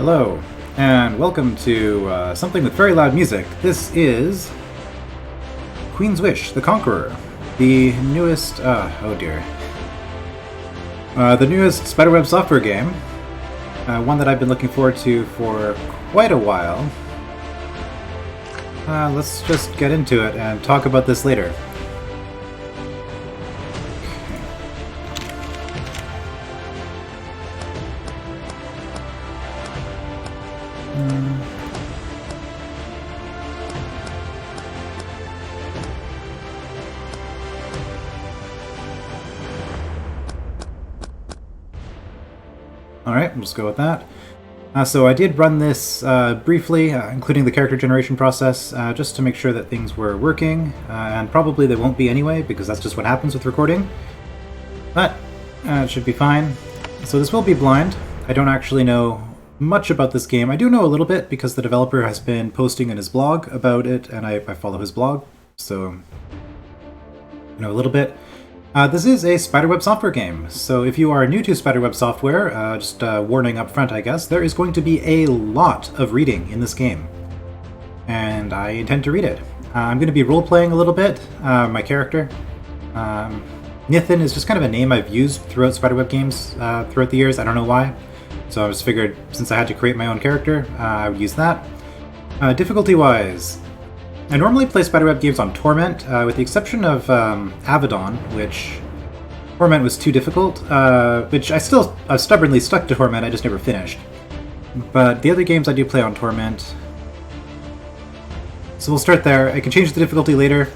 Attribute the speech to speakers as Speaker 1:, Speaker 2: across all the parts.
Speaker 1: Hello, and welcome to something with very loud music. This is Queen's Wish, the Conqueror, the newest, the newest Spiderweb software game, one that I've been looking forward to for quite a while. Let's just get into it and talk about this later. Alright, we'll just go with that. So I did run this briefly, including the character generation process, just to make sure that things were working, and probably they won't be anyway, because that's just what happens with recording. But it should be fine. So this will be blind. I don't actually know much about this game. I do know a little bit because the developer has been posting in his blog about it, and I follow his blog, so I know a little bit. This is a Spiderweb software game, so if you are new to Spiderweb software, just warning up front, I guess, there is going to be a lot of reading in this game, and I intend to read it. I'm going to be role-playing a little bit, my character. Nithin is just kind of a name I've used throughout Spiderweb games throughout the years, I don't know why, so I just figured since I had to create my own character, I would use that. Difficulty-wise, I normally play Spiderweb games on Torment, with the exception of Avedon, which Torment was too difficult, which I've stubbornly stuck to Torment, I just never finished. But the other games I do play on Torment. So we'll start there. I can change the difficulty later.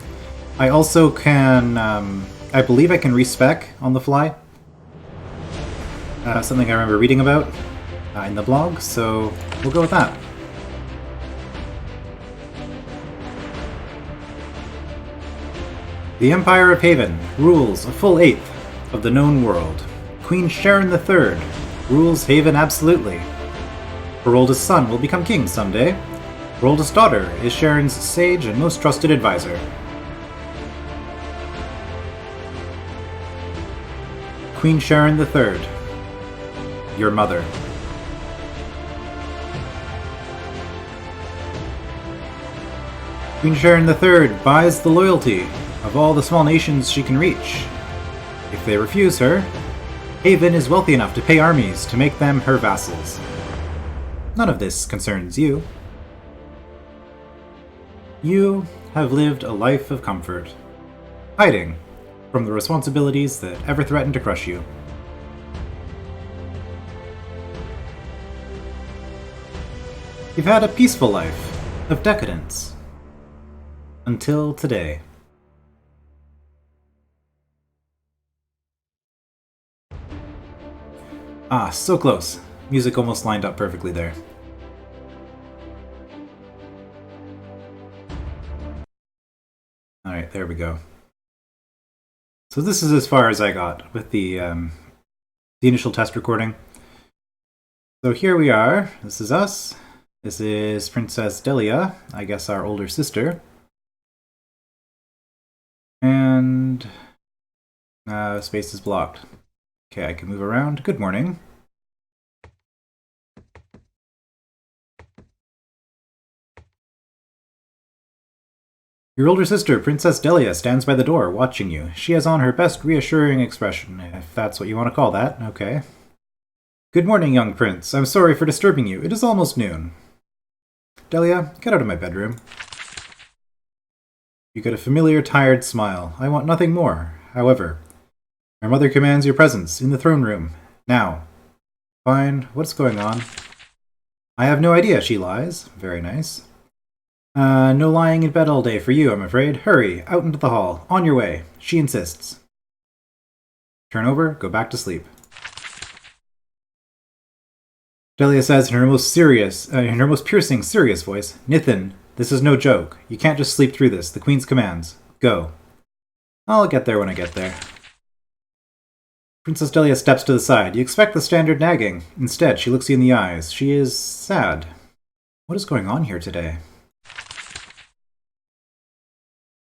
Speaker 1: I also can, I believe I can respec on the fly. Something I remember reading about in the blog, so we'll go with that. The Empire of Haven rules a full eighth of the known world. Queen Sharon III rules Haven absolutely. Her oldest son will become king someday. Her oldest daughter is Sharon's sage and most trusted advisor. Queen Sharon III, your mother. Queen Sharon III buys the loyalty of all the small nations she can reach. If they refuse her, Haven is wealthy enough to pay armies to make them her vassals. None of this concerns you. You have lived a life of comfort, hiding from the responsibilities that ever threaten to crush you. You've had a peaceful life of decadence until today. Ah, so close. Music almost lined up perfectly there. Alright, there we go. So this is as far as I got with the initial test recording. So here we are. This is us. This is Princess Delia, I guess our older sister. And space is blocked. Okay, I can move around. Good morning. Your older sister, Princess Delia, stands by the door, watching you. She has on her best reassuring expression, if that's what you want to call that. Okay. Good morning, young prince. I'm sorry for disturbing you. It is almost noon. Delia, get out of my bedroom. You get a familiar, tired smile. I want nothing more. However, our mother commands your presence in the throne room. Now. Fine. What's going on? I have no idea, she lies. Very nice. No lying in bed all day for you, I'm afraid. Hurry, out into the hall. On your way. She insists. Turn over, go back to sleep. Delia says in her most piercing, serious voice, Nithin, this is no joke. You can't just sleep through this. The Queen's commands. Go. I'll get there when I get there. Princess Delia steps to the side. You expect the standard nagging. Instead, she looks you in the eyes. She is sad. What is going on here today?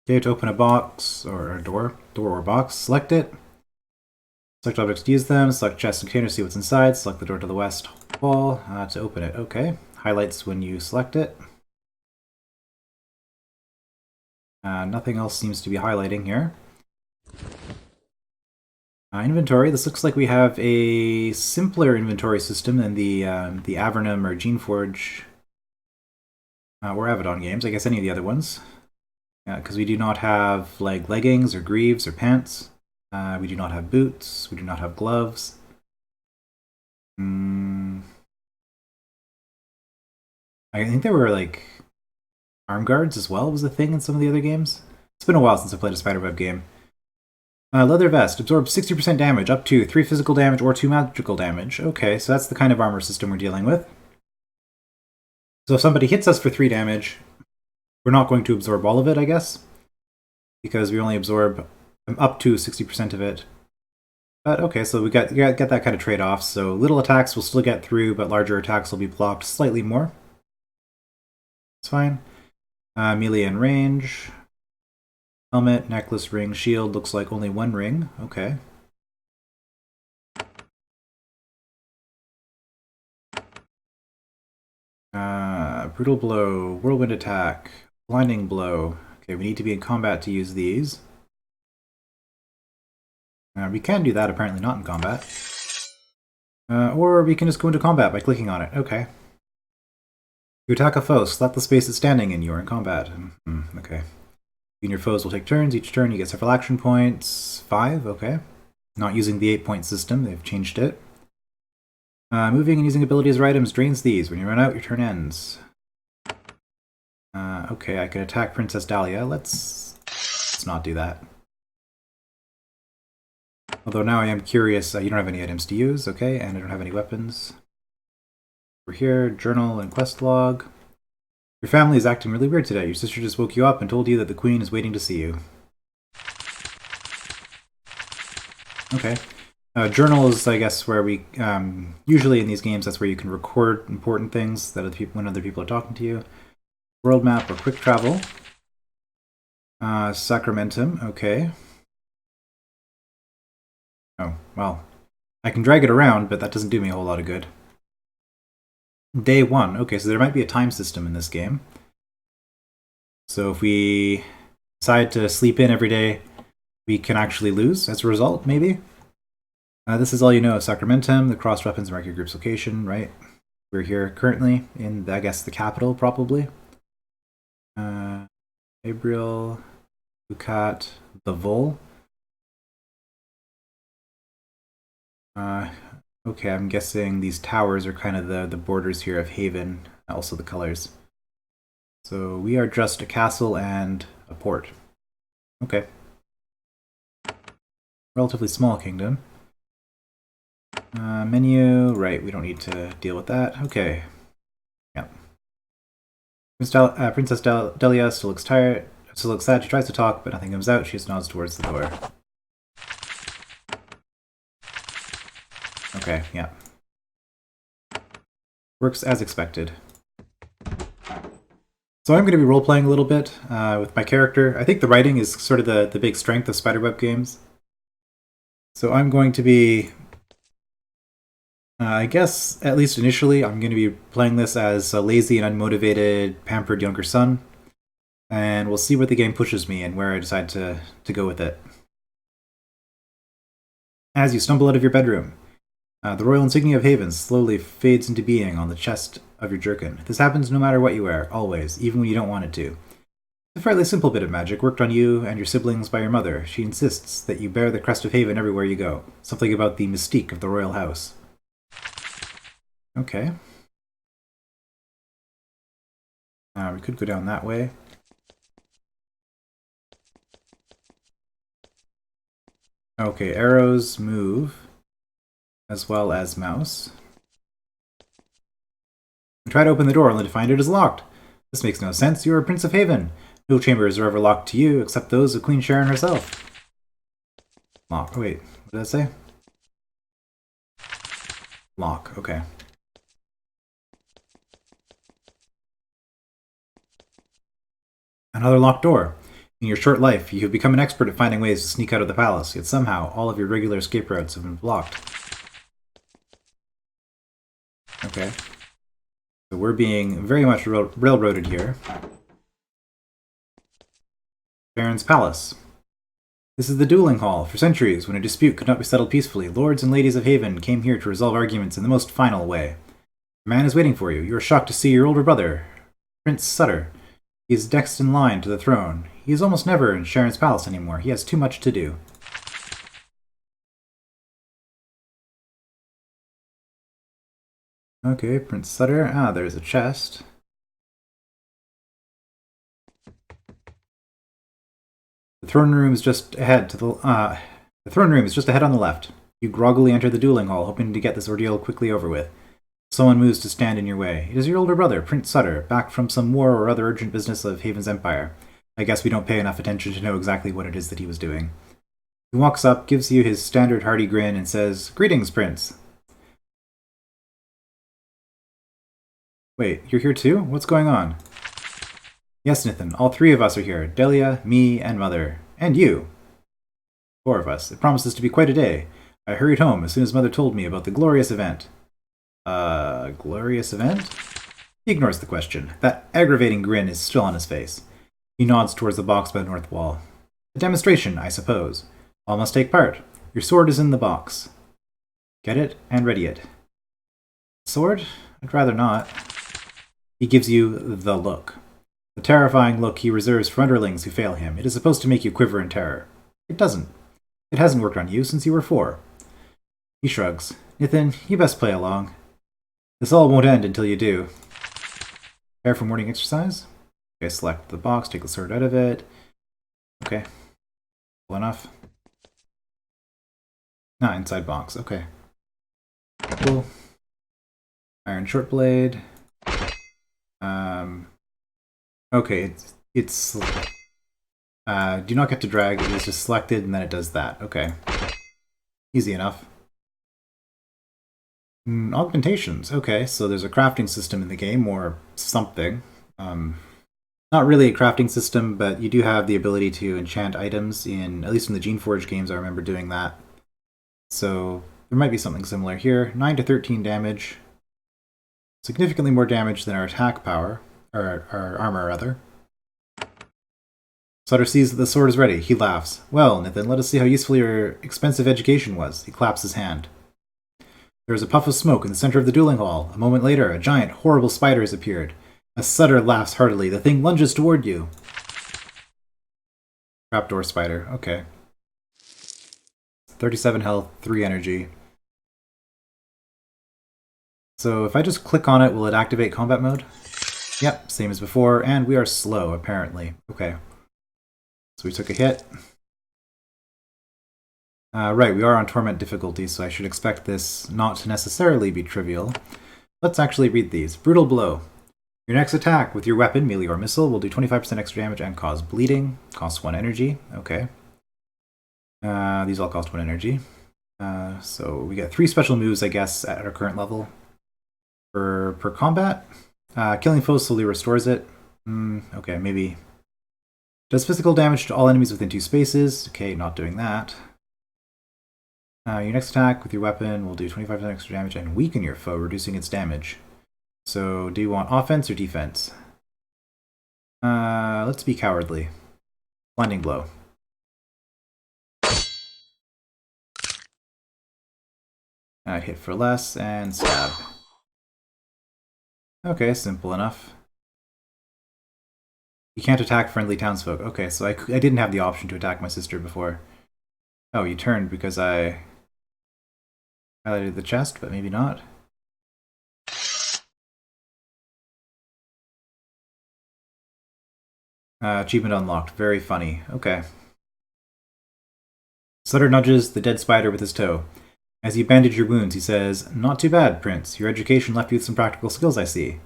Speaker 1: Okay, to open a box, or a door or box, select it. Select objects to use them, select chest and container, see what's inside, select the door to the west. wall to open it. Okay. Highlights when you select it. Nothing else seems to be highlighting here. Inventory. This looks like we have a simpler inventory system than the Avernum or Geneforge or Avedon games. I guess any of the other ones. Because we do not have like leggings or greaves or pants. We do not have boots. We do not have gloves. I think there were like arm guards as well was a thing in some of the other games. It's been a while since I played a Spiderweb game. Leather vest absorbs 60% damage, up to 3 physical damage or 2 magical damage. Okay, so that's the kind of armor system we're dealing with. So if somebody hits us for 3 damage, we're not going to absorb all of it, I guess, because we only absorb up to 60% of it. But okay, so we get that kind of trade-off. So little attacks will still get through, but larger attacks will be blocked slightly more. It's fine. Melee and range. Helmet, necklace, ring, shield. Looks like only 1 ring. Okay. Brutal blow, whirlwind attack, blinding blow. Okay, we need to be in combat to use these. We can do that, apparently not in combat. Or we can just go into combat by clicking on it. Okay. You attack a foe, select the space it's standing in. You are in combat. Okay. You and your foes will take turns. Each turn you get several action points. 5, okay. Not using the 8-point system, they've changed it. Moving and using abilities or items drains these. When you run out, your turn ends. Okay, I can attack Princess Dahlia. Let's not do that. Although now I am curious, you don't have any items to use, okay, and I don't have any weapons. Over here, journal and quest log. Your family is acting really weird today. Your sister just woke you up and told you that the queen is waiting to see you. Okay. Journal is, I guess, where we... usually in these games, that's where you can record important things that when other people are talking to you. World map or quick travel. Sacramentum, okay. Oh, well. I can drag it around, but that doesn't do me a whole lot of good. Day 1. Okay, so there might be a time system in this game. So if we decide to sleep in every day, we can actually lose as a result, maybe? This is all you know of Sacramentum, the crossed weapons mark your group's location, right? We're here currently in, I guess, the capital, probably. Gabriel, Lucat, the Vol. Okay, I'm guessing these towers are kind of the borders here of Haven, also the colors. So we are just a castle and a port. Okay. Relatively small kingdom. Menu, right, we don't need to deal with that. Okay. Yep. Princess Delia still looks tired, still looks sad. She tries to talk, but nothing comes out. She just nods towards the door. Okay, yeah. Works as expected. So I'm going to be role-playing a little bit with my character. I think the writing is sort of the big strength of Spiderweb games. So I'm going to be... I guess, at least initially, I'm going to be playing this as a lazy and unmotivated, pampered younger son. And we'll see where the game pushes me and where I decide to go with it. As you stumble out of your bedroom, the royal insignia of Haven slowly fades into being on the chest of your jerkin. This happens no matter what you wear, always, even when you don't want it to. It's a fairly simple bit of magic worked on you and your siblings by your mother. She insists that you bear the crest of Haven everywhere you go. Something about the mystique of the royal house. Okay. We could go down that way. Okay, arrows move, as well as mouse. Try to open the door only to find it is locked. This makes no sense. You are a Prince of Haven. No chambers are ever locked to you, except those of Queen Sharon herself. Lock. Oh, wait, what did I say? Lock, okay. Another locked door. In your short life, you have become an expert at finding ways to sneak out of the palace, yet somehow all of your regular escape routes have been blocked. Okay. So we're being very much railroaded here. Baron's Palace. This is the dueling hall. For centuries, when a dispute could not be settled peacefully, lords and ladies of Haven came here to resolve arguments in the most final way. A man is waiting for you. You are shocked to see your older brother, Prince Sutter. He is next in line to the throne. He is almost never in Sharon's palace anymore. He has too much to do. Okay, Prince Sutter. Ah, there's a chest. The throne room is just ahead the throne room is just ahead on the left. You groggily enter the dueling hall, hoping to get this ordeal quickly over with. Someone moves to stand in your way. It is your older brother, Prince Sutter, back from some war or other urgent business of Haven's empire. I guess we don't pay enough attention to know exactly what it is that he was doing. He walks up, gives you his standard hearty grin, and says, "Greetings, Prince." Wait, you're here too? What's going on? Yes, Nathan, all three of us are here. Delia, me, and Mother. And you. 4 of us. It promises to be quite a day. I hurried home as soon as Mother told me about the glorious event. Glorious event? He ignores the question. That aggravating grin is still on his face. He nods towards the box by the north wall. A demonstration, I suppose. All must take part. Your sword is in the box. Get it and ready it. Sword? I'd rather not. He gives you the look. The terrifying look he reserves for underlings who fail him. It is supposed to make you quiver in terror. It doesn't. It hasn't worked on you since you were 4. He shrugs. Nathan, you best play along. This all won't end until you do. Prepare for morning exercise? Okay, select the box, take the sword out of it. Okay. Cool enough. Ah, inside box, okay. Cool. Iron short blade. Okay, it's do not get to drag, it is just selected and then it does that. Okay. Easy enough. Augmentations. Okay, so there's a crafting system in the game, or something. Not really a crafting system, but you do have the ability to enchant items in, at least in the Geneforge games, I remember doing that. So there might be something similar here. 9 to 13 damage. Significantly more damage than our attack power, or our armor, rather. Sutter sees that the sword is ready. He laughs. Well, Nathan, let us see how useful your expensive education was. He claps his hand. There is a puff of smoke in the center of the dueling hall. A moment later, a giant, horrible spider has appeared. As Sutter laughs heartily, the thing lunges toward you. Trapdoor spider. Okay. 37 health, 3 energy. So if I just click on it, will it activate combat mode? Yep, same as before, and we are slow, apparently. Okay. So we took a hit. Right, we are on Torment difficulty, so I should expect this not to necessarily be trivial. Let's actually read these. Brutal Blow. Your next attack with your weapon, melee or missile, will do 25% extra damage and cause bleeding. Costs 1 energy. Okay. These all cost 1 energy. So we get 3 special moves, I guess, at our current level. Per combat. Killing foes slowly restores it. Okay, maybe. Does physical damage to all enemies within 2 spaces. Okay, not doing that. Your next attack with your weapon will do 25% extra damage and weaken your foe, reducing its damage. So, do you want offense or defense? Let's be cowardly. Blinding Blow. Hit for less, and stab. Okay, simple enough. You can't attack friendly townsfolk. Okay, so I didn't have the option to attack my sister before. Oh, you turned because I highlighted the chest, but maybe not. Achievement unlocked. Very funny. Okay. Sutter nudges the dead spider with his toe. As you bandage your wounds, he says, "Not too bad, Prince. Your education left you with some practical skills, I see."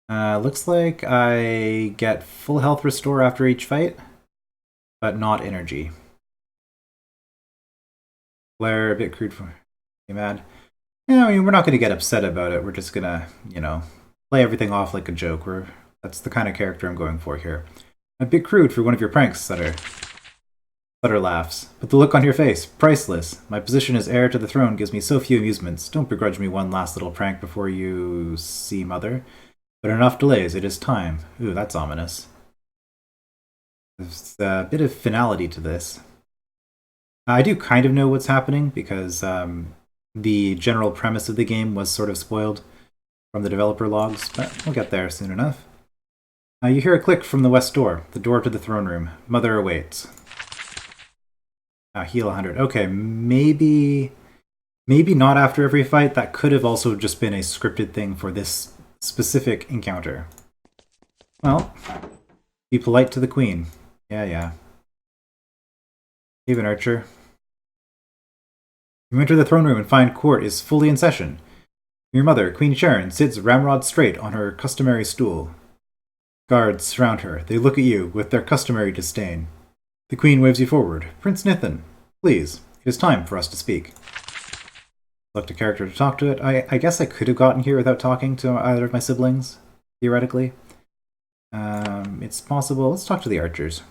Speaker 1: Looks like I get full health restore after each fight, but not energy. Blair, a bit crude for you mad. Yeah, I mean, we're not going to get upset about it. We're just going to, play everything off like a joke. That's the kind of character I'm going for here. A bit crude for one of your pranks, Sutter. Sutter laughs. But the look on your face, priceless. My position as heir to the throne gives me so few amusements. Don't begrudge me one last little prank before you see Mother. But enough delays, it is time. Ooh, that's ominous. There's a bit of finality to this. I do kind of know what's happening because the general premise of the game was sort of spoiled from the developer logs, but we'll get there soon enough. You hear a click from the west door, the door to the throne room. Mother awaits. Heal 100. Okay, maybe not after every fight. That could have also just been a scripted thing for this specific encounter. Well, be polite to the queen. Yeah. Even Archer. You enter the throne room and find court is fully in session. Your mother, Queen Sharon, sits ramrod straight on her customary stool. Guards surround her. They look at you with their customary disdain. The queen waves you forward. Prince Nithan, please, it is time for us to speak. Select a character to talk to it. I guess I could have gotten here without talking to either of my siblings, theoretically. It's possible. Let's talk to the archers.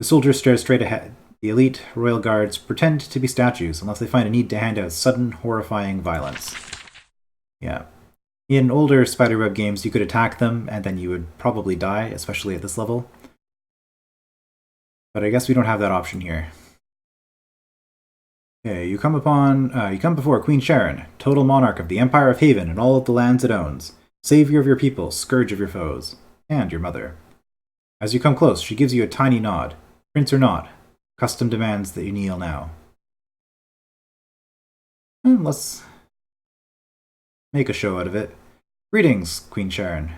Speaker 1: The soldiers stare straight ahead. The elite royal guards pretend to be statues unless they find a need to hand out sudden, horrifying violence. Yeah. In older Spiderweb games, you could attack them, and then you would probably die, especially at this level. But I guess we don't have that option here. Okay, you come before Queen Sharon, total monarch of the Empire of Haven and all of the lands it owns, savior of your people, scourge of your foes, and your mother. As you come close, she gives you a tiny nod. Prince or not, custom demands that you kneel now. Let's make a show out of it. Greetings, Queen Sharon.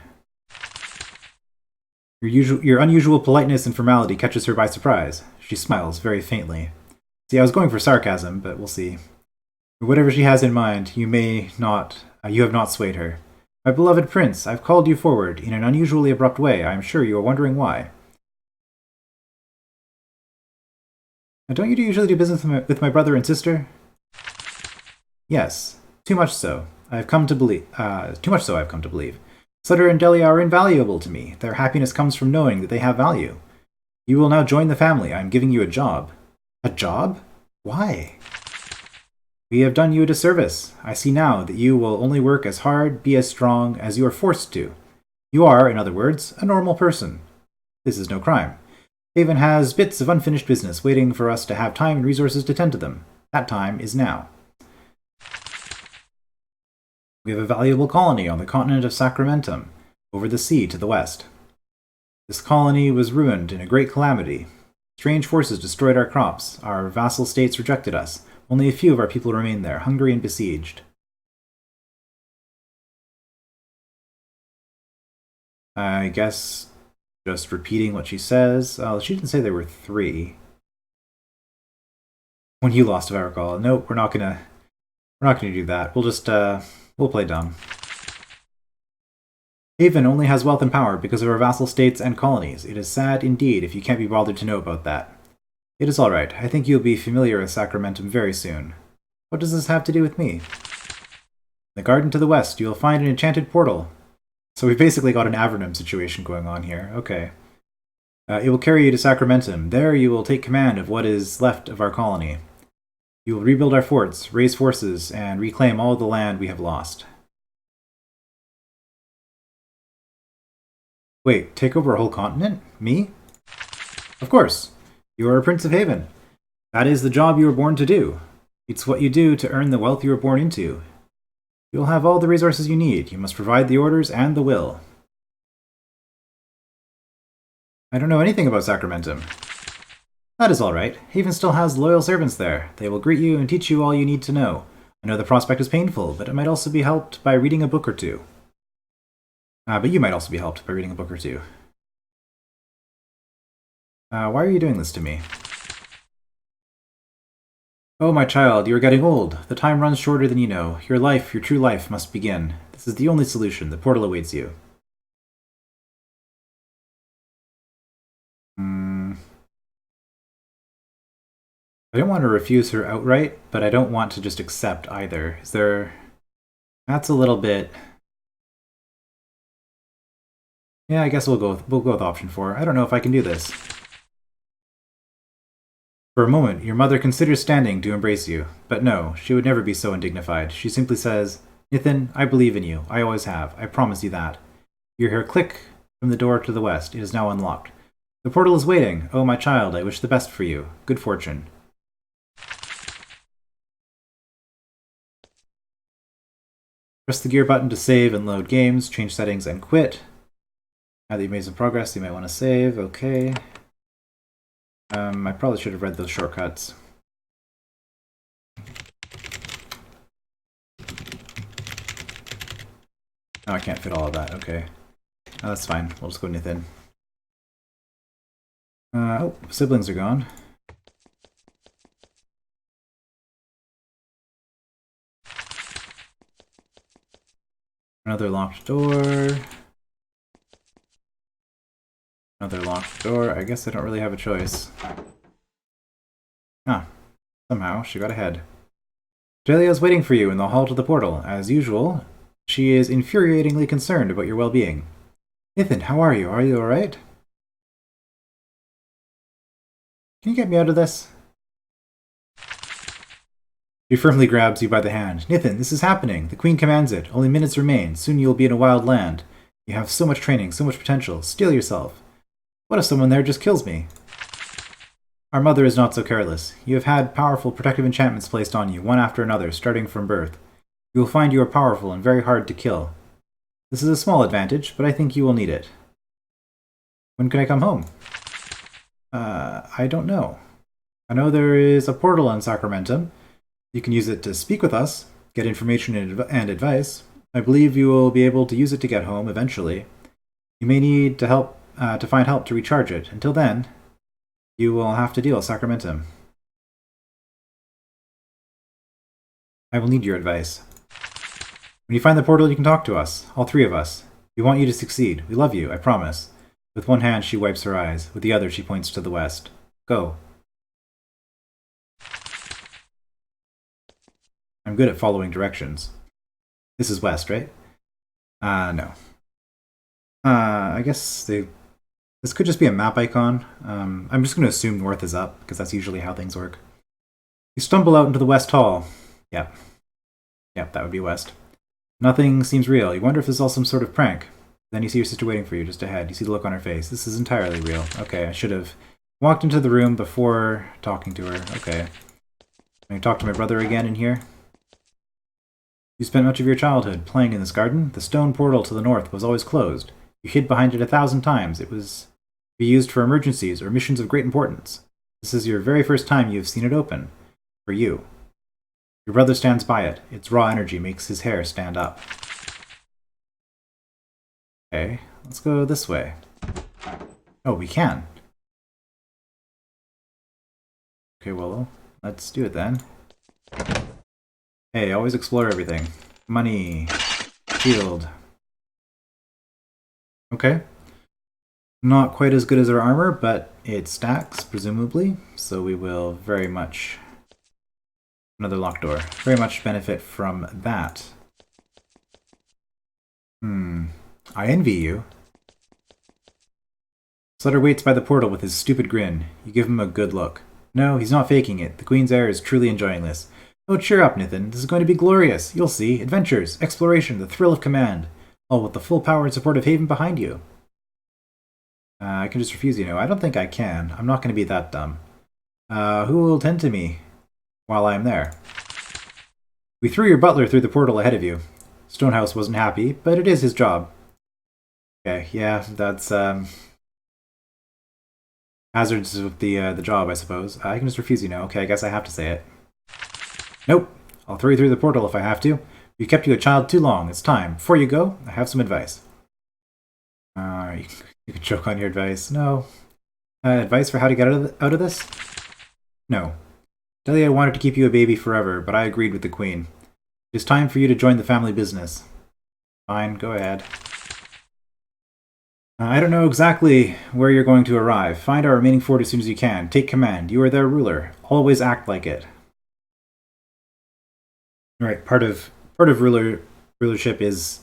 Speaker 1: Your unusual politeness and formality catches her by surprise. She smiles very faintly. See, I was going for sarcasm, but we'll see. Whatever she has in mind, you have not swayed her. My beloved prince, I've called you forward in an unusually abrupt way. I am sure you are wondering why. Now, don't you usually do business with my brother and sister? Yes, too much so. I've come to believe. Sutter and Delia are invaluable to me. Their happiness comes from knowing that they have value. You will now join the family. I am giving you a job. A job? Why? We have done you a disservice. I see now that you will only work as hard, be as strong, as you are forced to. You are, in other words, a normal person. This is no crime. Haven has bits of unfinished business waiting for us to have time and resources to tend to them. That time is now. We have a valuable colony on the continent of Sacramentum, over the sea to the west. This colony was ruined in a great calamity. Strange forces destroyed our crops. Our vassal states rejected us. Only a few of our people remain there, hungry and besieged. I guess just repeating what she says. She didn't say there were 3. When you lost, if I recall. Nope, we're not gonna do that. We'll just we'll play dumb. Haven only has wealth and power because of our vassal states and colonies. It is sad indeed if you can't be bothered to know about that. It is alright. I think you'll be familiar with Sacramentum very soon. What does this have to do with me? In the garden to the west, you will find an enchanted portal. So we've basically got an Avernum situation going on here. Okay. It will carry you to Sacramentum. There you will take command of what is left of our colony. You will rebuild our forts, raise forces, and reclaim all the land we have lost. Wait, take over a whole continent? Me? Of course. You are a Prince of Haven. That is the job you were born to do. It's what you do to earn the wealth you were born into. You will have all the resources you need. You must provide the orders and the will. I don't know anything about Sacramentum. That is all right. Haven still has loyal servants there. They will greet you and teach you all you need to know. I know the prospect is painful, but it might also be helped by reading a book or two. But you might also be helped by reading a book or two. Why are you doing this to me? Oh, my child, you are getting old. The time runs shorter than you know. Your life, your true life, must begin. This is the only solution. The portal awaits you. I don't want to refuse her outright, but I don't want to just accept either. Is there... That's a little bit... Yeah, I guess we'll go with option 4. I don't know if I can do this. For a moment, your mother considers standing to embrace you, but no, she would never be so undignified. She simply says, Nathan, I believe in you. I always have. I promise you that. You hear a click from the door to the west. It is now unlocked. The portal is waiting. Oh, my child, I wish the best for you. Good fortune. Press the gear button to save and load games, change settings, and quit. Now that you've made some progress, you might want to save. Okay. I probably should have read those shortcuts. Oh, I can't fit all of that. Okay. Oh, that's fine. We'll just go Nathan. Oh, siblings are gone. Another locked door. Another locked door. I guess I don't really have a choice. Ah, somehow she got ahead. Delia is waiting for you in the hall to the portal. As usual, she is infuriatingly concerned about your well-being. Nathan, how are you? Are you alright? Can you get me out of this? She firmly grabs you by the hand. Nathan, this is happening. The Queen commands it. Only minutes remain. Soon you will be in a wild land. You have so much training, so much potential. Steel yourself. What if someone there just kills me? Our mother is not so careless. You have had powerful protective enchantments placed on you, one after another, starting from birth. You will find you are powerful and very hard to kill. This is a small advantage, but I think you will need it. When can I come home? I don't know. I know there is a portal in Sacramentum. You can use it to speak with us, get information and advice. I believe you will be able to use it to get home eventually. You may need to find help to recharge it. Until then, you will have to deal with Sacramentum. I will need your advice. When you find the portal, you can talk to us, all three of us. We want you to succeed. We love you, I promise. With one hand, she wipes her eyes. With the other, she points to the west. Go. I'm good at following directions. This is west, right? No. I guess this could just be a map icon. I'm just going to assume north is up, because that's usually how things work. You stumble out into the west hall. Yep. Yep, that would be west. Nothing seems real. You wonder if this is all some sort of prank. Then you see your sister waiting for you just ahead. You see the look on her face. This is entirely real. Okay, I should have walked into the room before talking to her. Okay. Can I talk to my brother again in here? You spent much of your childhood playing in this garden. The stone portal to the north was always closed. You hid behind it 1,000 times. It was to be used for emergencies or missions of great importance. This is your very first time you have seen it open. For you. Your brother stands by it. Its raw energy makes his hair stand up. Okay, let's go this way. Oh, we can. Okay, well, let's do it then. Hey, always explore everything. Money. Shield. Okay. Not quite as good as our armor, but it stacks, presumably, so we will very much... Another locked door. Very much benefit from that. I envy you. Sutter waits by the portal with his stupid grin. You give him a good look. No, he's not faking it. The Queen's heir is truly enjoying this. Oh, cheer up, Nathan. This is going to be glorious. You'll see. Adventures, exploration, the thrill of command. All with the full power and support of Haven behind you. I can just refuse, you know. I don't think I can. I'm not going to be that dumb. Who will tend to me while I'm there? We threw your butler through the portal ahead of you. Stonehouse wasn't happy, but it is his job. Okay, yeah, that's, hazards of the job, I suppose. I can just refuse, you know. Okay, I guess I have to say it. Nope. I'll throw you through the portal if I have to. We kept you a child too long. It's time. Before you go, I have some advice. You can choke on your advice. No. Advice for how to get out of this? No. Delia wanted to keep you a baby forever, but I agreed with the Queen. It is time for you to join the family business. Fine, go ahead. I don't know exactly where you're going to arrive. Find our remaining fort as soon as you can. Take command. You are their ruler. Always act like it. Right, part of rulership is,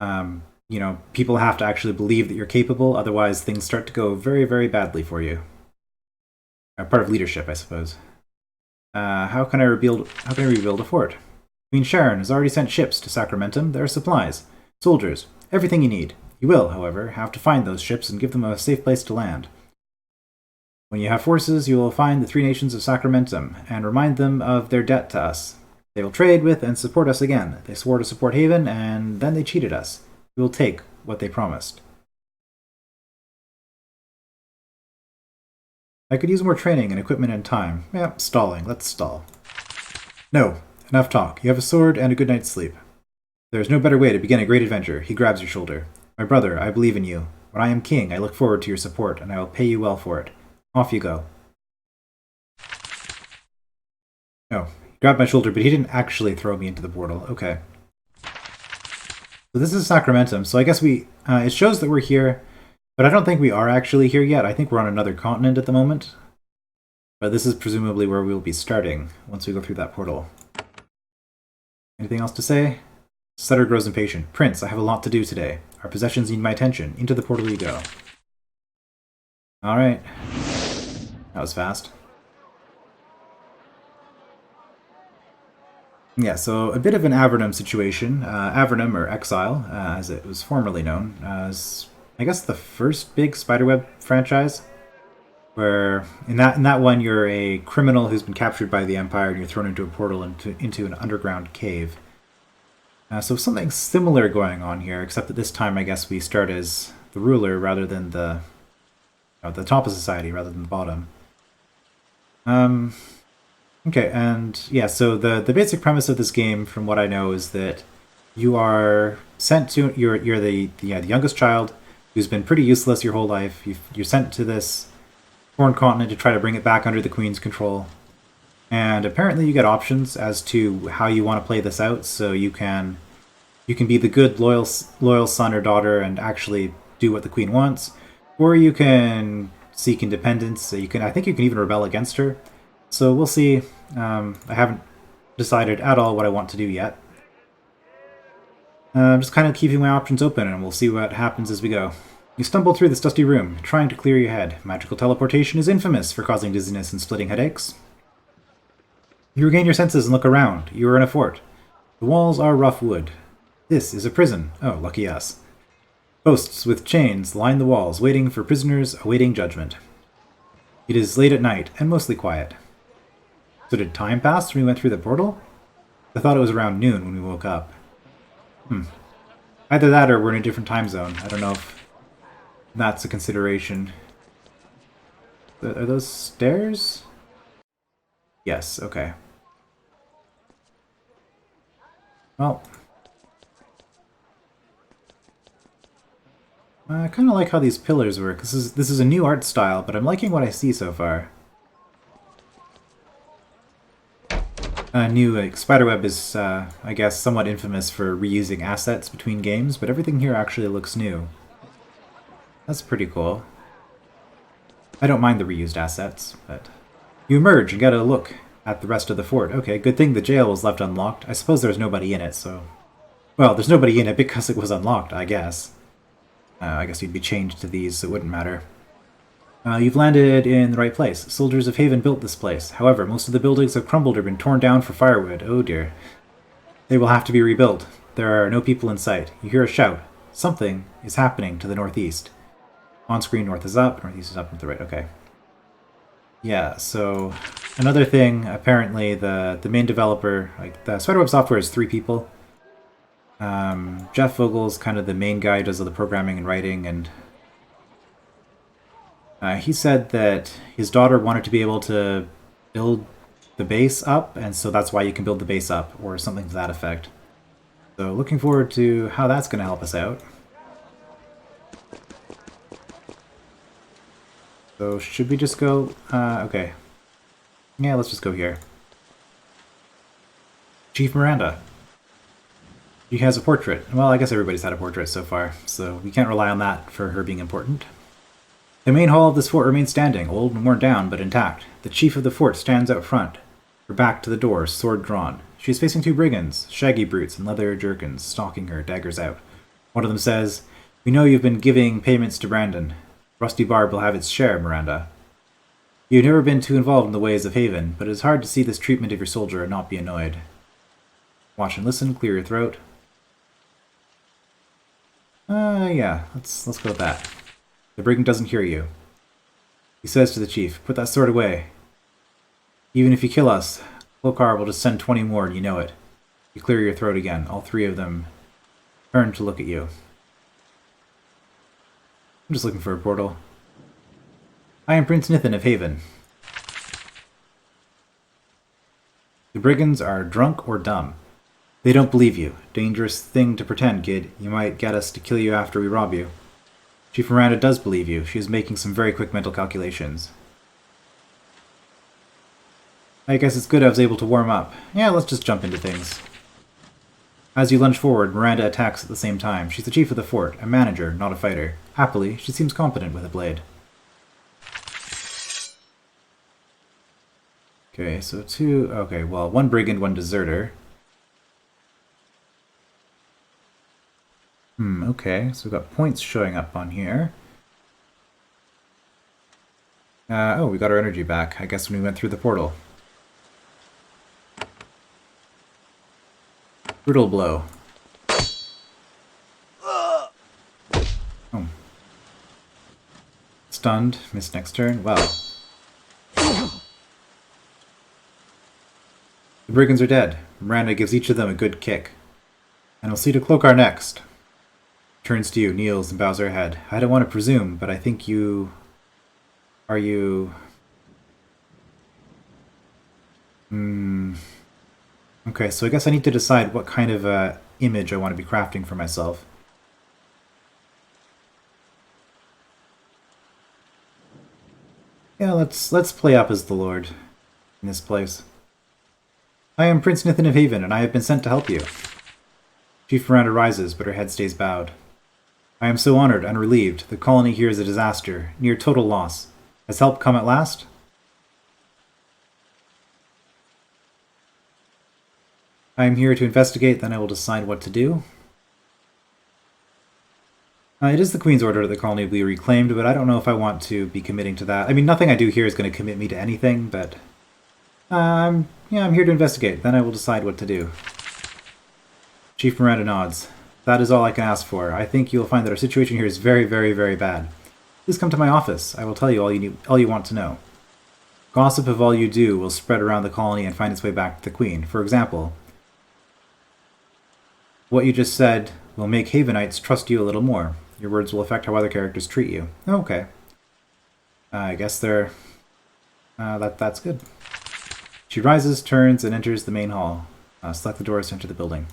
Speaker 1: you know, people have to actually believe that you're capable, otherwise things start to go very, very badly for you. Part of leadership, I suppose. How can I rebuild a fort? Queen Sharon has already sent ships to Sacramentum. There are supplies, soldiers, everything you need. You will, however, have to find those ships and give them a safe place to land. When you have forces, you will find the three nations of Sacramentum and remind them of their debt to us. They will trade with and support us again. They swore to support Haven, and then they cheated us. We will take what they promised. I could use more training and equipment and time. Yeah, stalling. Let's stall. No. Enough talk. You have a sword and a good night's sleep. There is no better way to begin a great adventure. He grabs your shoulder. My brother, I believe in you. When I am king, I look forward to your support, and I will pay you well for it. Off you go. Oh, he grabbed my shoulder, but he didn't actually throw me into the portal. Okay. So this is Sacramentum, so I guess it shows that we're here, but I don't think we are actually here yet. I think we're on another continent at the moment. But this is presumably where we will be starting once we go through that portal. Anything else to say? Sutter grows impatient. Prince, I have a lot to do today. Our possessions need my attention. Into the portal you go. Alright. That was fast. Yeah, so a bit of an Avernum situation. Avernum, or Exile, as it was formerly known, is, I guess, the first big Spiderweb franchise. Where, in that one, you're a criminal who's been captured by the Empire and you're thrown into a portal into an underground cave. So something similar going on here, except that this time I guess we start as the ruler rather than the top of society rather than the bottom. Okay, and yeah, so the basic premise of this game, from what I know, is that you are sent to you're the youngest child who's been pretty useless your whole life. You're sent to this foreign continent to try to bring it back under the Queen's control. And apparently you get options as to how you want to play this out, so you can be the good, loyal son or daughter and actually do what the Queen wants, or you can seek independence. I think you can even rebel against her. So we'll see. I haven't decided at all what I want to do yet. I'm just kind of keeping my options open, and we'll see what happens as we go. You stumble through this dusty room, trying to clear your head. Magical teleportation is infamous for causing dizziness and splitting headaches. You regain your senses and look around. You are in a fort. The walls are rough wood. This is a prison. Oh, lucky us. Posts with chains line the walls, waiting for prisoners awaiting judgment. It is late at night, and mostly quiet. So did time pass when we went through the portal? I thought it was around noon when we woke up. Either that or we're in a different time zone. I don't know if that's a consideration. Are those stairs? Yes, okay. Well, I kind of like how these pillars work. This is a new art style, but I'm liking what I see so far. Spiderweb is, I guess, somewhat infamous for reusing assets between games, but everything here actually looks new. That's pretty cool. I don't mind the reused assets, but... You emerge and get a look at the rest of the fort. Okay, good thing the jail was left unlocked. I suppose there's nobody in it, so... Well, there's nobody in it because it was unlocked, I guess. I guess you'd be chained to these, so it wouldn't matter. You've landed in the right place. Soldiers of Haven built this place. However, most of the buildings have crumbled or been torn down for firewood. Oh dear. They will have to be rebuilt. There are no people in sight. You hear a shout. Something is happening to the northeast. On screen, north is up, northeast is up, and to the right. Okay. Yeah, so another thing, apparently the main developer, like the Spiderweb software is 3 people. Jeff Vogel's kind of the main guy who does all the programming and writing, and he said that his daughter wanted to be able to build the base up, and so that's why you can build the base up, or something to that effect. So looking forward to how that's going to help us out. So should we just go... okay. Yeah, let's just go here. Chief Miranda. She has a portrait. Well, I guess everybody's had a portrait so far, so we can't rely on that for her being important. The main hall of this fort remains standing, old and worn down, but intact. The chief of the fort stands out front, her back to the door, sword drawn. She is facing 2 brigands, shaggy brutes in leather jerkins, stalking her, daggers out. One of them says, "We know you've been giving payments to Brandon. Rusty Barb will have its share, Miranda." You've never been too involved in the ways of Haven, but it is hard to see this treatment of your soldier and not be annoyed. Watch and listen, clear your throat. Yeah, let's go with that. The brigand doesn't hear you. He says to the chief, "Put that sword away. Even if you kill us, Conqueror will just send 20 more and you know it." You clear your throat again. All three of them turn to look at you. I'm just looking for a portal. I am Prince Nithin of Haven. The brigands are drunk or dumb. They don't believe you. Dangerous thing to pretend, kid. You might get us to kill you after we rob you. Chief Miranda does believe you. She is making some very quick mental calculations. I guess it's good I was able to warm up. Yeah, let's just jump into things. As you lunge forward, Miranda attacks at the same time. She's the chief of the fort, a manager, not a fighter. Happily, she seems competent with a blade. Okay, so two... Okay, well, one brigand, one deserter. Okay, so we've got points showing up on here. Oh, we got our energy back, I guess when we went through the portal. Brutal blow. Oh. Stunned, missed next turn, wow. The brigands are dead. Miranda gives each of them a good kick. And we'll see to Conqueror next. Turns to you, kneels, and bows her head. I don't want to presume, but I think you... Are you... Okay, so I guess I need to decide what kind of image I want to be crafting for myself. Yeah, let's play up as the Lord in this place. I am Prince Nithin of Haven, and I have been sent to help you. Chief Miranda rises, but her head stays bowed. I am so honored and relieved. The colony here is a disaster, near total loss. Has help come at last? I am here to investigate, then I will decide what to do. It is the Queen's order that the colony will be reclaimed, but I don't know if I want to be committing to that. I mean, nothing I do here is going to commit me to anything, but... I'm here to investigate, then I will decide what to do. Chief Miranda nods. That is all I can ask for. I think you will find that our situation here is very, very, very bad. Please come to my office. I will tell you all you want to know. Gossip of all you do will spread around the colony and find its way back to the Queen. For example, what you just said will make Havenites trust you a little more. Your words will affect how other characters treat you. Okay. I guess they're... that's good. She rises, turns, and enters the main hall. Select the doors to enter the building.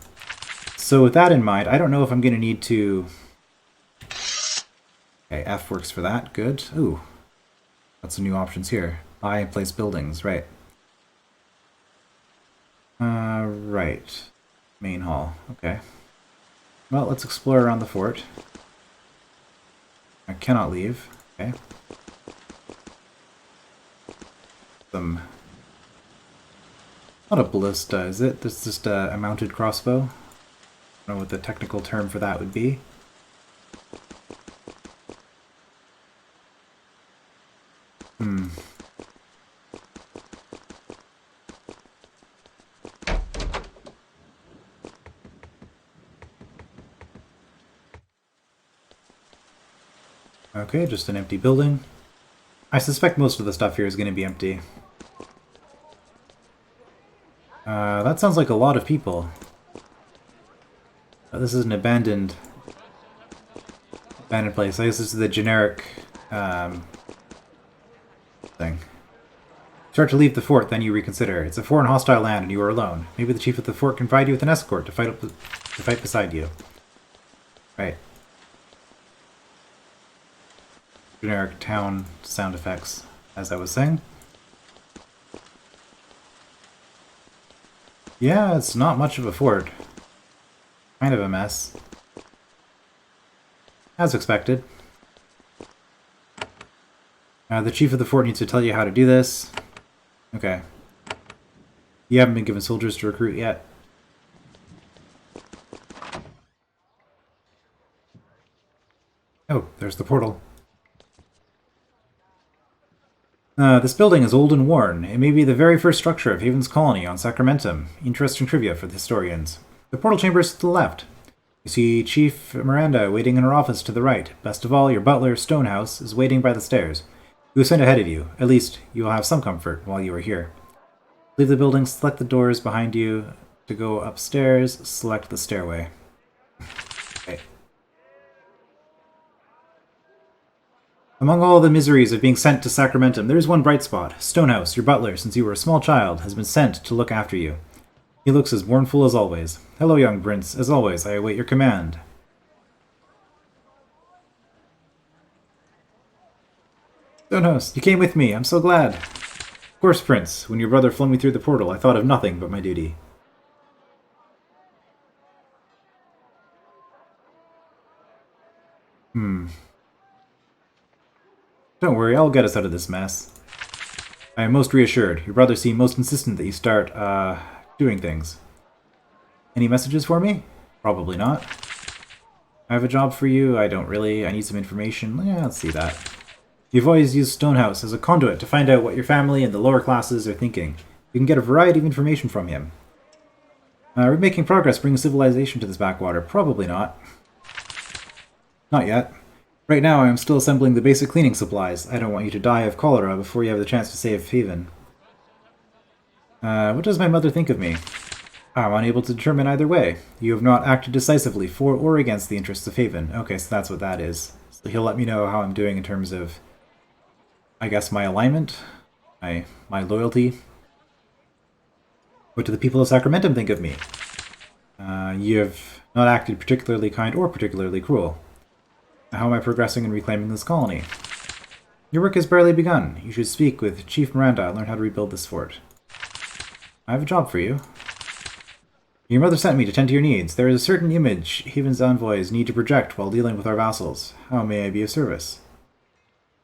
Speaker 1: So with that in mind, I don't know if I'm going to need to... Okay, F works for that. Good. Ooh. Got some new options here. I place buildings. Right. Right. Main hall. Okay. Well, let's explore around the fort. I cannot leave. Okay. Some... Not a ballista, is it? This is just a mounted crossbow. I don't know what the technical term for that would be. Okay, just an empty building. I suspect most of the stuff here is going to be empty. That sounds like a lot of people. This is an abandoned place. I guess this is the generic thing. Start to leave the fort, then you reconsider. It's a foreign hostile land and you are alone. Maybe the chief of the fort can provide you with an escort to fight beside you. Right. Generic town sound effects, as I was saying. Yeah, it's not much of a fort. Kind of a mess. As expected. The chief of the fort needs to tell you how to do this. Okay. You haven't been given soldiers to recruit yet. Oh, there's the portal. This building is old and worn. It may be the very first structure of Haven's colony on Sacramentum. Interesting trivia for the historians. The portal chamber is to the left. You see Chief Miranda waiting in her office to the right. Best of all, your butler, Stonehouse, is waiting by the stairs. He was sent ahead of you. At least, you will have some comfort while you are here. Leave the building, select the doors behind you to go upstairs, select the stairway. Okay. Among all the miseries of being sent to Sacramentum, there is one bright spot. Stonehouse, your butler, since you were a small child, has been sent to look after you. He looks as mournful as always. Hello, young prince. As always, I await your command. Stonehouse, you came with me. I'm so glad. Of course, prince. When your brother flung me through the portal, I thought of nothing but my duty. Don't worry, I'll get us out of this mess. I am most reassured. Your brother seemed most insistent that you start, doing things. Any messages for me? Probably not. I have a job for you. I don't really. I need some information. Yeah, let's see that. You've always used Stonehouse as a conduit to find out what your family and the lower classes are thinking. You can get a variety of information from him. Are we making progress bringing civilization to this backwater? Probably not. Not yet. Right now, I am still assembling the basic cleaning supplies. I don't want you to die of cholera before you have the chance to save Haven. What does my mother think of me? I'm unable to determine either way. You have not acted decisively for or against the interests of Haven. Okay, so that's what that is. So he'll let me know how I'm doing in terms of, I guess, my alignment, my loyalty. What do the people of Sacramentum think of me? You have not acted particularly kind or particularly cruel. How am I progressing in reclaiming this colony? Your work has barely begun. You should speak with Chief Miranda and learn how to rebuild this fort. I have a job for you. Your mother sent me to tend to your needs. There is a certain image Haven's envoys need to project while dealing with our vassals. How may I be of service?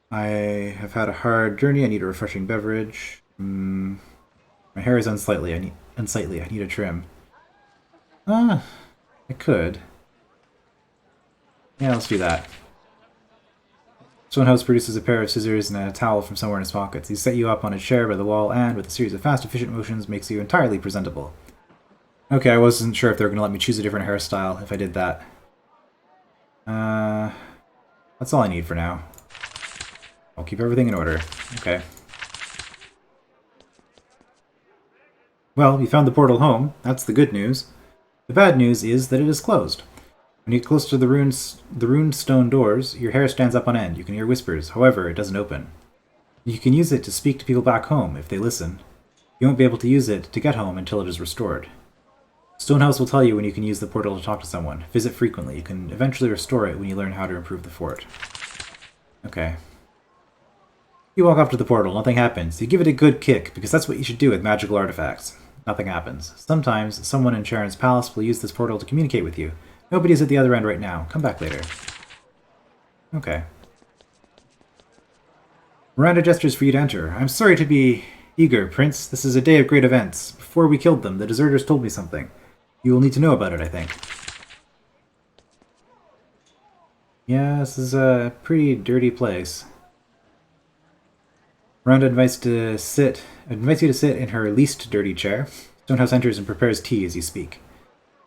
Speaker 1: I have had a hard journey. I need a refreshing beverage. My hair is unsightly. I need a trim. I could. Yeah, let's do that. Stonehouse produces a pair of scissors and a towel from somewhere in his pockets. He set you up on a chair by the wall and, with a series of fast, efficient motions, makes you entirely presentable. Okay, I wasn't sure if they were going to let me choose a different hairstyle if I did that. That's all I need for now. I'll keep everything in order. Okay. Well, you found the portal home. That's the good news. The bad news is that it is closed. When you get close to the runed stone doors, your hair stands up on end. You can hear whispers. However, it doesn't open. You can use it to speak to people back home if they listen. You won't be able to use it to get home until it is restored. Stonehouse will tell you when you can use the portal to talk to someone. Visit frequently. You can eventually restore it when you learn how to improve the fort. Okay. You walk up to the portal. Nothing happens. You give it a good kick, because that's what you should do with magical artifacts. Nothing happens. Sometimes, someone in Sharon's palace will use this portal to communicate with you. Nobody's at the other end right now. Come back later. Okay. Miranda gestures for you to enter. I'm sorry to be eager, Prince. This is a day of great events. Before we killed them, the deserters told me something. You will need to know about it, I think. Yeah, this is a pretty dirty place. Miranda invites you to sit in her least dirty chair. Stonehouse enters and prepares tea as you speak.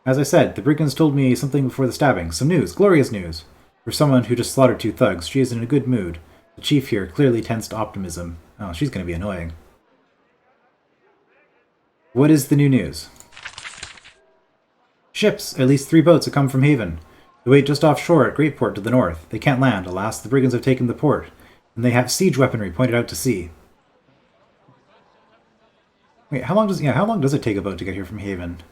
Speaker 1: As I said, the brigands told me something before the stabbing. Some news, glorious news. For someone who just slaughtered 2 thugs, she is in a good mood. The chief here clearly tends to optimism. Oh, she's going to be annoying. What is the new news? Ships! At least 3 boats have come from Haven. They wait just offshore at Greatport to the north. They can't land, alas. The brigands have taken the port, and they have siege weaponry pointed out to sea. Wait, how long does it take a boat to get here from Haven?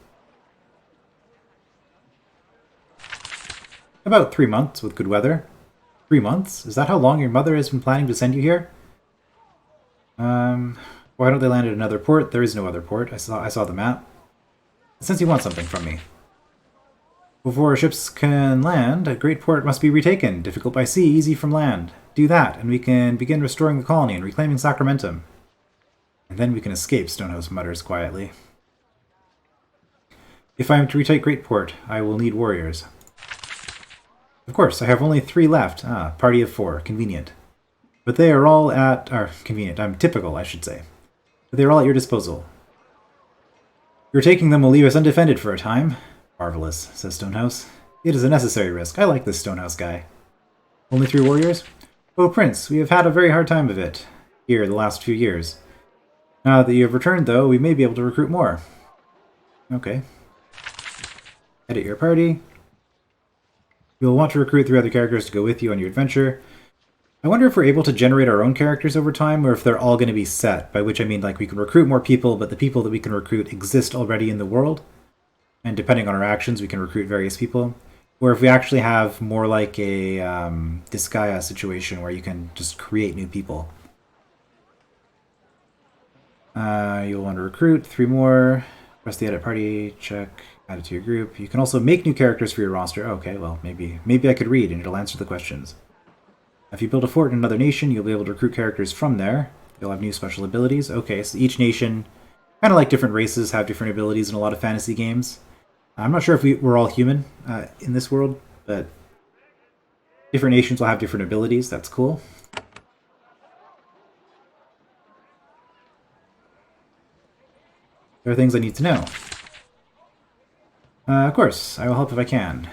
Speaker 1: About 3 months with good weather. 3 months? Is that how long your mother has been planning to send you here? Why don't they land at another port? There is no other port. I saw the map. Since you want something from me. Before ships can land, a great port must be retaken. Difficult by sea, easy from land. Do that, and we can begin restoring the colony and reclaiming Sacramentum. And then we can escape, Stonehouse mutters quietly. If I am to retake Greatport, I will need warriors. Of course, I have only 3 left. Party of 4. Convenient. But they are all typical, I should say. But they are all at your disposal. Your taking them will leave us undefended for a time. Marvelous, says Stonehouse. It is a necessary risk. I like this Stonehouse guy. Only 3 warriors? Oh, Prince, we have had a very hard time of it here the last few years. Now that you have returned, though, we may be able to recruit more. Okay. Edit your party. You will want to recruit 3 other characters to go with you on your adventure. I wonder if we're able to generate our own characters over time, or if they're all going to be set, by which I mean like we can recruit more people, but the people that we can recruit exist already in the world. And depending on our actions, we can recruit various people. Or if we actually have more like a Disgaea situation where you can just create new people. You'll want to recruit 3 more. Press the edit party, check, add it to your group. You can also make new characters for your roster. Okay, well, maybe I could read and it'll answer the questions. If you build a fort in another nation, you'll be able to recruit characters from there. You'll have new special abilities. Okay, so each nation, kind of like different races, have different abilities in a lot of fantasy games. I'm not sure if we're all human in this world, but different nations will have different abilities. That's cool. There are things I need to know. Of course, I will help if I can.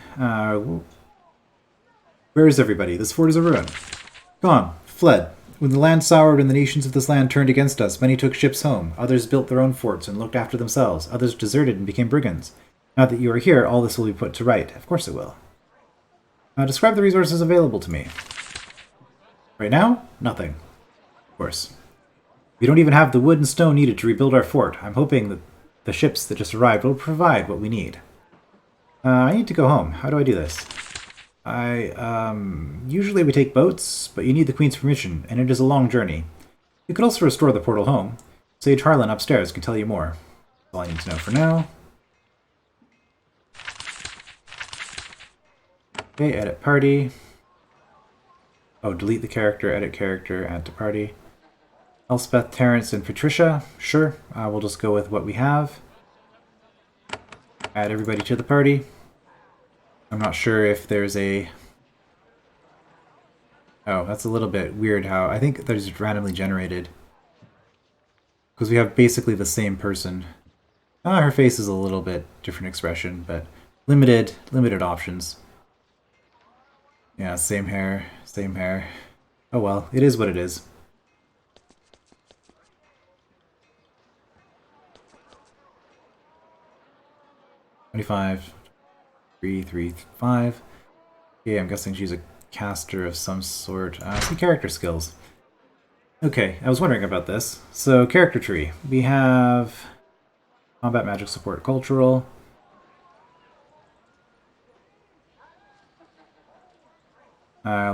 Speaker 1: Where is everybody? This fort is a ruin. Gone. Fled. When the land soured and the nations of this land turned against us, many took ships home. Others built their own forts and looked after themselves. Others deserted and became brigands. Now that you are here, all this will be put to right. Of course it will. Describe the resources available to me. Right now? Nothing. Of course. We don't even have the wood and stone needed to rebuild our fort. I'm hoping that the ships that just arrived will provide what we need. I need to go home. How do I do this? Usually we take boats, but you need the Queen's permission, and it is a long journey. You could also restore the portal home. Sage Harlan upstairs can tell you more. That's all I need to know for now. Okay, edit party. Oh, delete the character, edit character, add to party. Elspeth, Terrence, and Patricia. Sure, we'll just go with what we have. Add everybody to the party. I'm not sure if there's a... Oh, that's a little bit weird how... I think they're just randomly generated. Because we have basically the same person. Her face is a little bit different expression, but limited options. Yeah, same hair, same hair. Oh well, it is what it is. $25, 335. Okay, I'm guessing she's a caster of some sort. See character skills. Okay, I was wondering about this. So, character tree. We have combat, magic, support, cultural.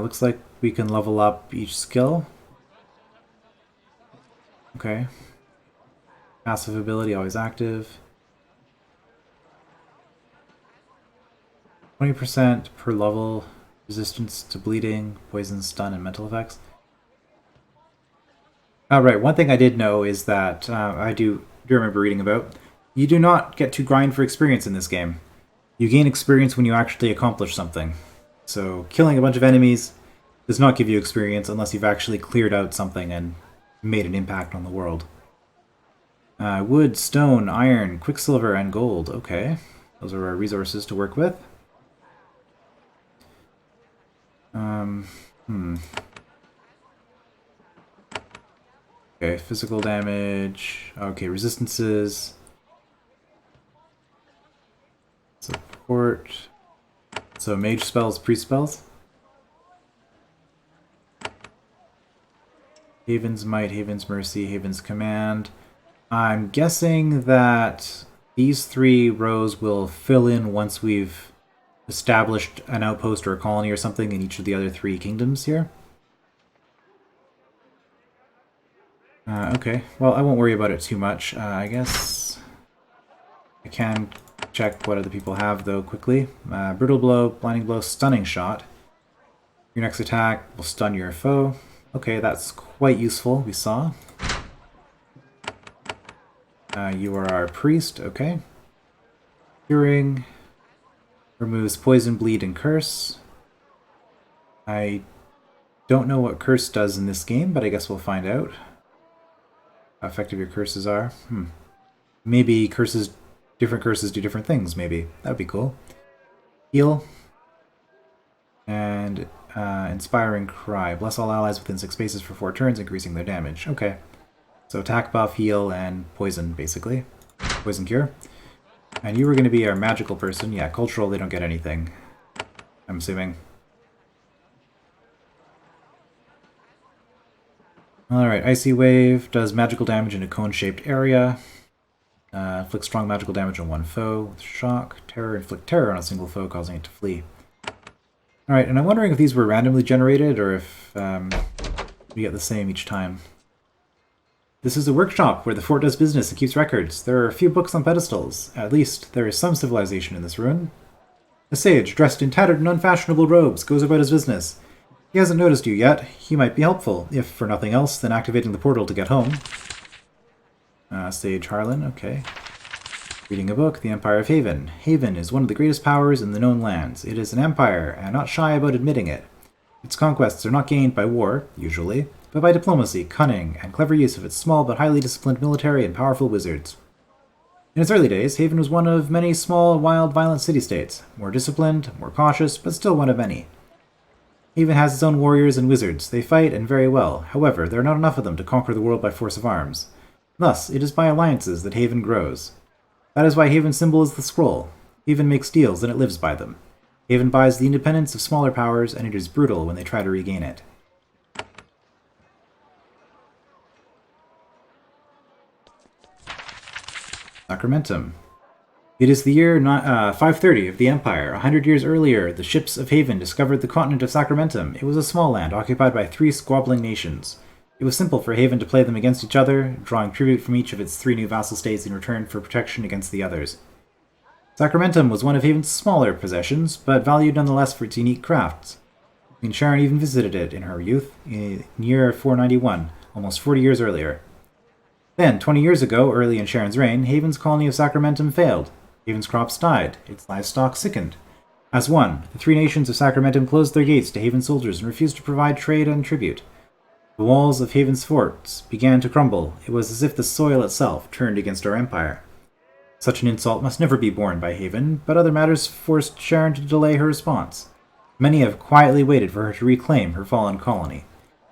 Speaker 1: Looks like we can level up each skill. Okay. Passive ability, always active. 20% per level, resistance to bleeding, poison, stun, and mental effects. Right, one thing I did know is that, I do remember reading about, you do not get to grind for experience in this game. You gain experience when you actually accomplish something. So, killing a bunch of enemies does not give you experience unless you've actually cleared out something and made an impact on the world. Wood, stone, iron, quicksilver, and gold. Okay, those are our resources to work with. Okay, physical damage. Okay, resistances. Support. So mage spells, priest spells. Haven's Might, Haven's Mercy, Haven's Command. I'm guessing that these 3 rows will fill in once we've established an outpost or a colony or something in each of the other 3 kingdoms here. Okay, well, I won't worry about it too much. I guess I can check what other people have, though, quickly. Brutal Blow, Blinding Blow, Stunning Shot. Your next attack will stun your foe. Okay, that's quite useful, we saw. You are our priest, okay. Curing. Removes poison, bleed, and curse. I don't know what curse does in this game, but I guess we'll find out how effective your curses are. Maybe different curses do different things, maybe. That would be cool. Heal. And Inspiring Cry. Bless all allies within 6 spaces for 4 turns, increasing their damage. Okay. So attack, buff, heal, and poison, basically. Poison cure. And you were going to be our magical person. Yeah, cultural, they don't get anything, I'm assuming. Alright, Icy Wave does magical damage in a cone-shaped area. Inflicts strong magical damage on one foe with shock. Terror, inflict terror on a single foe, causing it to flee. Alright, and I'm wondering if these were randomly generated, or if we get the same each time. This is a workshop where the fort does business and keeps records. There are a few books on pedestals. At least, there is some civilization in this ruin. A sage, dressed in tattered and unfashionable robes, goes about his business. He hasn't noticed you yet. He might be helpful, if for nothing else than activating the portal to get home. Sage Harlan, okay. Reading a book, The Empire of Haven. Haven is one of the greatest powers in the known lands. It is an empire, and not shy about admitting it. Its conquests are not gained by war, usually, but by diplomacy, cunning, and clever use of its small but highly disciplined military and powerful wizards. In its early days, Haven was one of many small, wild, violent city-states, more disciplined, more cautious, but still one of many. Haven has its own warriors and wizards. They fight, and very well. However, there are not enough of them to conquer the world by force of arms. Thus, it is by alliances that Haven grows. That is why Haven's symbol is the scroll. Haven makes deals, and it lives by them. Haven buys the independence of smaller powers, and it is brutal when they try to regain it. Sacramentum. It is the year 530 of the Empire. 100 years earlier, the ships of Haven discovered the continent of Sacramentum. It was a small land occupied by 3 squabbling nations. It was simple for Haven to play them against each other, drawing tribute from each of its 3 new vassal states in return for protection against the others. Sacramentum was one of Haven's smaller possessions, but valued nonetheless for its unique crafts. Queen Sharon even visited it in her youth, in year 491, almost 40 years earlier. Then, 20 years ago, early in Sharon's reign, Haven's colony of Sacramentum failed. Haven's crops died, its livestock sickened. As one, the 3 nations of Sacramentum closed their gates to Haven soldiers and refused to provide trade and tribute. The walls of Haven's forts began to crumble. It was as if the soil itself turned against our empire. Such an insult must never be borne by Haven, but other matters forced Sharon to delay her response. Many have quietly waited for her to reclaim her fallen colony.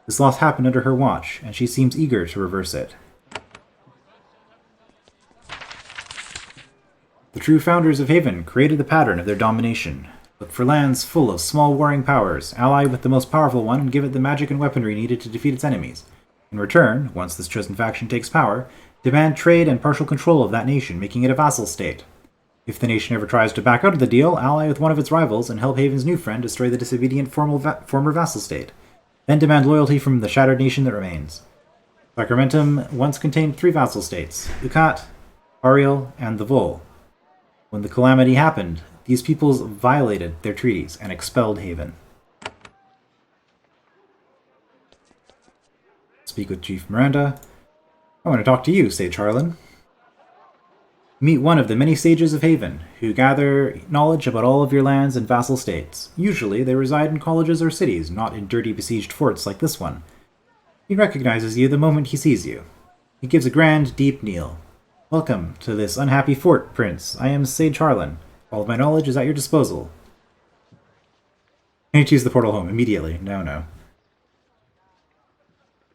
Speaker 1: This loss happened under her watch, and she seems eager to reverse it. The true founders of Haven created the pattern of their domination. Look for lands full of small warring powers, ally with the most powerful one, and give it the magic and weaponry needed to defeat its enemies. In return, once this chosen faction takes power, demand trade and partial control of that nation, making it a vassal state. If the nation ever tries to back out of the deal, ally with one of its rivals and help Haven's new friend destroy the disobedient former vassal state. Then demand loyalty from the shattered nation that remains. Sacramentum once contained 3 vassal states, Ukat, Ariel, and the Vol. When the calamity happened, these peoples violated their treaties and expelled Haven. Speak with Chief Miranda. I want to talk to you, Sage Harlan. Meet one of the many sages of Haven, who gather knowledge about all of your lands and vassal states. Usually they reside in colleges or cities, not in dirty besieged forts like this one. He recognizes you the moment he sees you. He gives a grand, deep kneel. Welcome to this unhappy fort, Prince. I am Sage Harlan. All of my knowledge is at your disposal. I need to use the portal home immediately. No.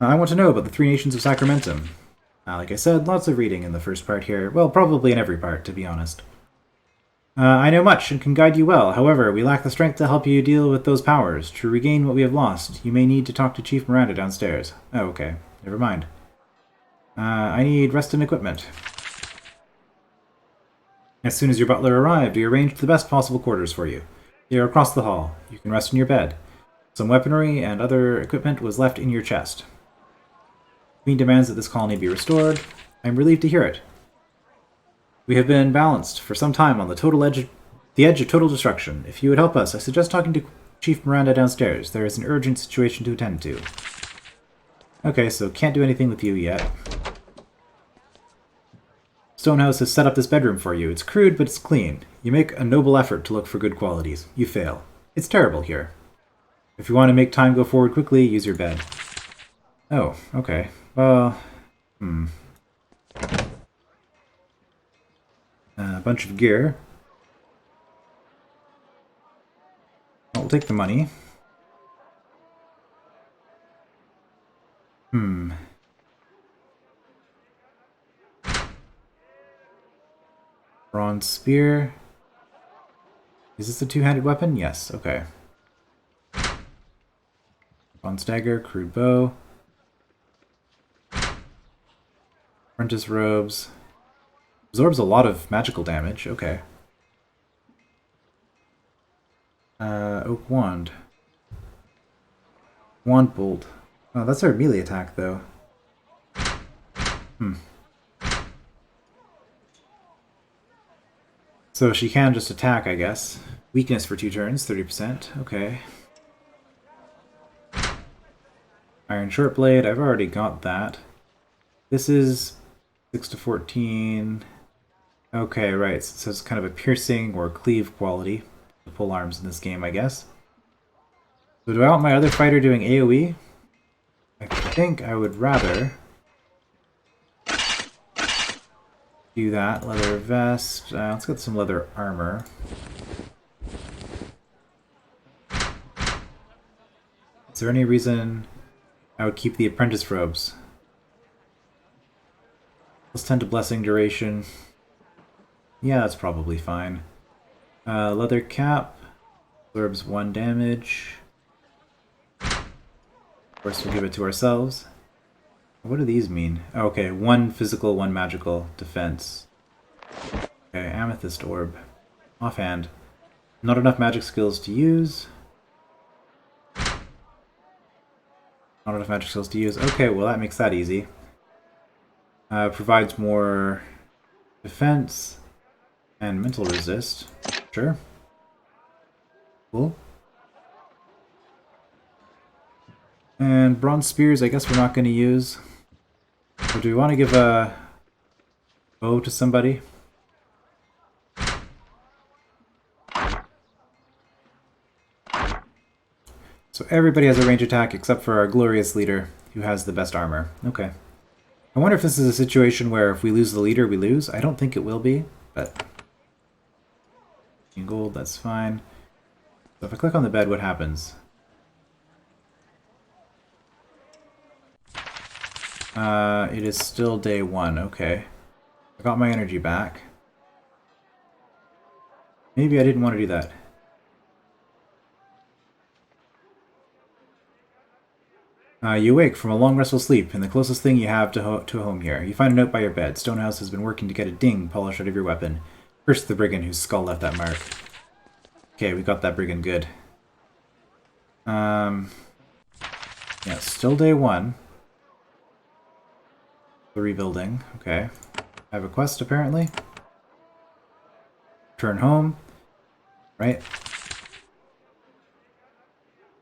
Speaker 1: I want to know about the 3 nations of Sacramentum. Like I said, lots of reading in the first part here. Well, probably in every part, to be honest. I know much and can guide you well. However, we lack the strength to help you deal with those powers. To regain what we have lost, you may need to talk to Chief Miranda downstairs. Oh, okay. Never mind. I need rest and equipment. As soon as your butler arrived, we arranged the best possible quarters for you. They are across the hall. You can rest in your bed. Some weaponry and other equipment was left in your chest. The Queen demands that this colony be restored. I am relieved to hear it. We have been balanced for some time on the edge of total destruction. If you would help us, I suggest talking to Chief Miranda downstairs. There is an urgent situation to attend to. Okay, so can't do anything with you yet. Stonehouse has set up this bedroom for you. It's crude, but it's clean. You make a noble effort to look for good qualities. You fail. It's terrible here. If you want to make time go forward quickly, use your bed. Oh, okay. Well, a bunch of gear. I'll take the money. Bronze spear. Is this a two-handed weapon? Yes, okay. Bronze dagger, crude bow. Apprentice robes. Absorbs a lot of magical damage, okay. Oak wand. Wand bolt. Oh, that's our melee attack, though. So she can just attack, I guess. Weakness for 2 turns, 30%. Okay. Iron short blade, I've already got that. This is 6 to 14. Okay, right. So it's kind of a piercing or cleave quality. The pull arms in this game, I guess. So do I want my other fighter doing AoE? I think I would rather do that. Leather vest. Let's get some leather armor. Is there any reason I would keep the apprentice robes? Plus 10 to blessing duration. Yeah, that's probably fine. Leather cap. Absorbs 1 damage. Of course, we'll give it to ourselves. What do these mean? Oh, okay, 1 physical, 1 magical defense. Okay, amethyst orb. Offhand. Not enough magic skills to use. Not enough magic skills to use. Okay, well that makes that easy. Provides more defense and mental resist. Sure. Cool. And bronze spears, I guess we're not going to use. Or do we want to give a bow to somebody? So everybody has a range attack except for our glorious leader, who has the best armor. Okay. I wonder if this is a situation where if we lose the leader, we lose. I don't think it will be, but... gold, that's fine. So if I click on the bed, what happens? It is still day 1, okay. I got my energy back. Maybe I didn't want to do that. You wake from a long restful sleep, and the closest thing you have to a home here. You find a note by your bed. Stonehouse has been working to get a ding polished out of your weapon. Curse the brigand whose skull left that mark. Okay, we got that brigand good. Yeah, still day 1. The rebuilding, okay. I have a quest, apparently. Return home. Right.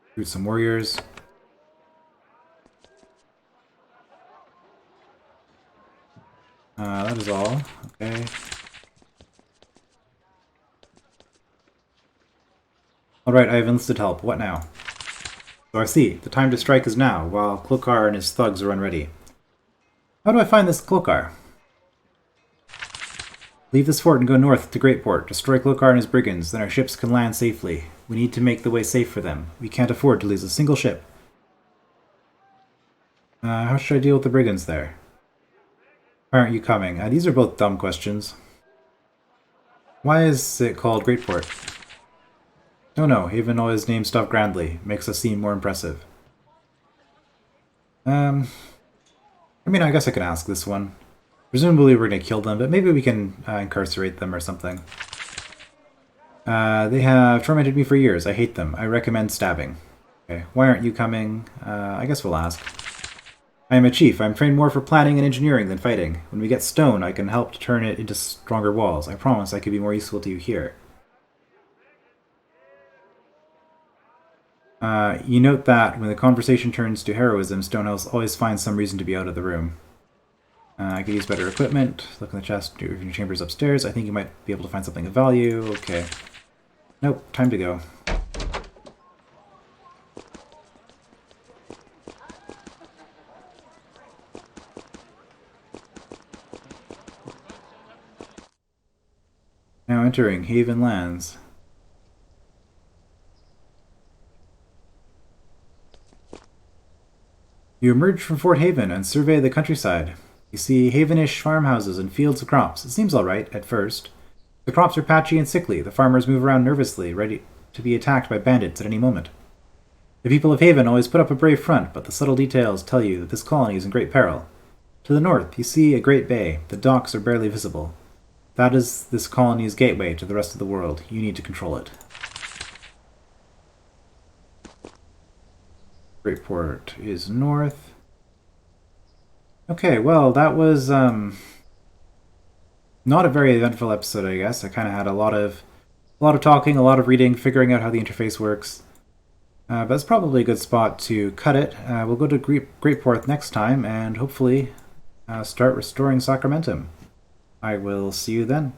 Speaker 1: Recruit some warriors. That is all. Okay. Alright, I have enlisted help. What now? So I see. The time to strike is now, while Conqueror and his thugs are unready. How do I find this Conqueror? Leave this fort and go north to Greatport. Destroy Conqueror and his brigands, then our ships can land safely. We need to make the way safe for them. We can't afford to lose a single ship. How should I deal with the brigands there? Why aren't you coming? These are both dumb questions. Why is it called Greatport? Oh no, Haven always named stuff grandly. Makes us seem more impressive. I mean, I guess I could ask this one. Presumably we're going to kill them, but maybe we can incarcerate them or something. They have tormented me for years. I hate them. I recommend stabbing. Okay, why aren't you coming? I guess we'll ask. I am a chief. I'm trained more for planning and engineering than fighting. When we get stone, I can help to turn it into stronger walls. I promise I could be more useful to you here. You note that when the conversation turns to heroism, Stonehouse always finds some reason to be out of the room. I could use better equipment. Look in the chest, do your chambers upstairs. I think you might be able to find something of value. Okay. Nope, time to go. Now entering Haven Lands. You emerge from Fort Haven and survey the countryside. You see Havenish farmhouses and fields of crops. It seems alright, at first. The crops are patchy and sickly. The farmers move around nervously, ready to be attacked by bandits at any moment. The people of Haven always put up a brave front, but the subtle details tell you that this colony is in great peril. To the north, you see a great bay. The docks are barely visible. That is this colony's gateway to the rest of the world. You need to control it. Great Port is north. Okay, well, that was not a very eventful episode, I guess. I kind of had a lot of talking, a lot of reading, figuring out how the interface works. But it's probably a good spot to cut it. We'll go to Great Port next time and hopefully start restoring Sacramentum. I will see you then.